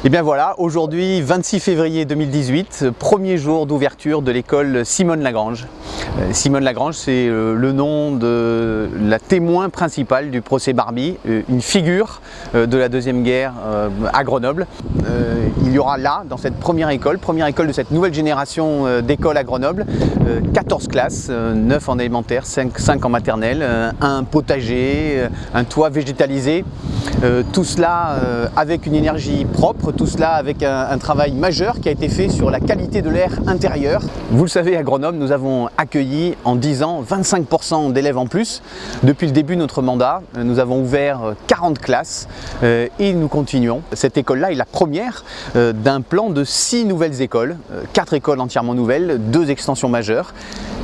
Et bien voilà, aujourd'hui 26 février 2018, premier jour d'ouverture de l'école Simone Lagrange. Simone Lagrange, c'est le nom de la témoin principale du procès Barbie, une figure de la Deuxième Guerre à Grenoble. Il y aura là, dans cette première école de cette nouvelle génération d'écoles à Grenoble, 14 classes, 9 en élémentaire, 5 en maternelle, un potager, un toit végétalisé. Tout cela avec une énergie propre, tout cela avec un travail majeur qui a été fait sur la qualité de l'air intérieur. Vous le savez, à Grenoble, nous avons accueilli en 10 ans 25% d'élèves en plus. Depuis le début de notre mandat, nous avons ouvert 40 classes et nous continuons. Cette école-là est la première d'un plan de 6 nouvelles écoles, 4 écoles entièrement nouvelles, 2 extensions majeures.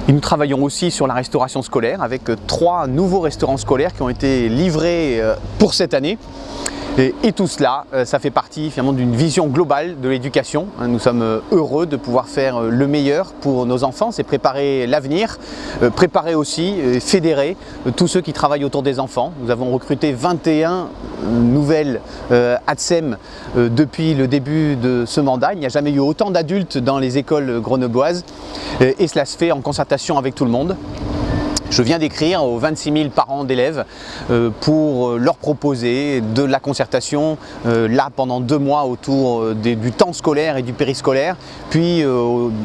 Et nous travaillons aussi sur la restauration scolaire avec 3 nouveaux restaurants scolaires qui ont été livrés pour cette année. Et tout cela, ça fait partie finalement d'une vision globale de l'éducation. Nous sommes heureux de pouvoir faire le meilleur pour nos enfants, c'est préparer l'avenir, préparer aussi, fédérer tous ceux qui travaillent autour des enfants. Nous avons recruté 21 nouvelles ATSEM depuis le début de ce mandat. Il n'y a jamais eu autant d'adultes dans les écoles grenobloises et cela se fait en concertation avec tout le monde. Je viens d'écrire aux 26 000 parents d'élèves pour leur proposer de la concertation là pendant 2 mois autour du temps scolaire et du périscolaire, puis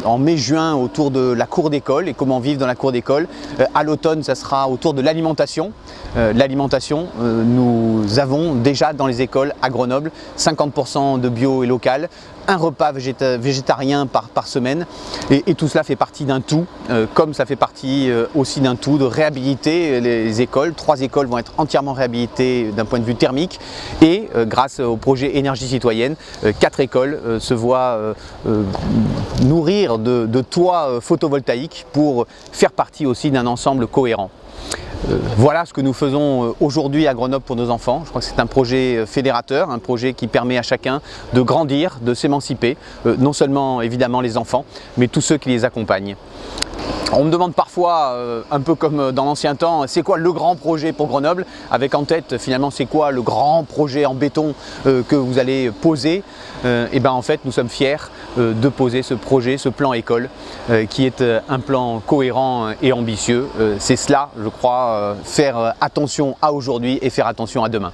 en mai-juin autour de la cour d'école et comment vivre dans la cour d'école. À l'automne, ça sera autour de l'alimentation. L'alimentation, nous avons déjà dans les écoles à Grenoble 50% de bio et local, un repas végétarien par semaine et tout cela fait partie d'un tout, comme ça fait partie aussi d'un tout de réhabiliter les écoles. 3 écoles vont être entièrement réhabilitées d'un point de vue thermique et grâce au projet énergie citoyenne, 4 écoles se voient nourrir de toits photovoltaïques pour faire partie aussi d'un ensemble cohérent. Voilà ce que nous faisons aujourd'hui à Grenoble pour nos enfants. Je crois que c'est un projet fédérateur, un projet qui permet à chacun de grandir, de s'émanciper, non seulement évidemment les enfants, mais tous ceux qui les accompagnent. On me demande parfois, un peu comme dans l'ancien temps, c'est quoi le grand projet pour Grenoble? Avec en tête finalement c'est quoi le grand projet en béton que vous allez poser? Et bien en fait nous sommes fiers de poser ce projet, ce plan école qui est un plan cohérent et ambitieux. C'est cela, je crois, faire attention à aujourd'hui et faire attention à demain.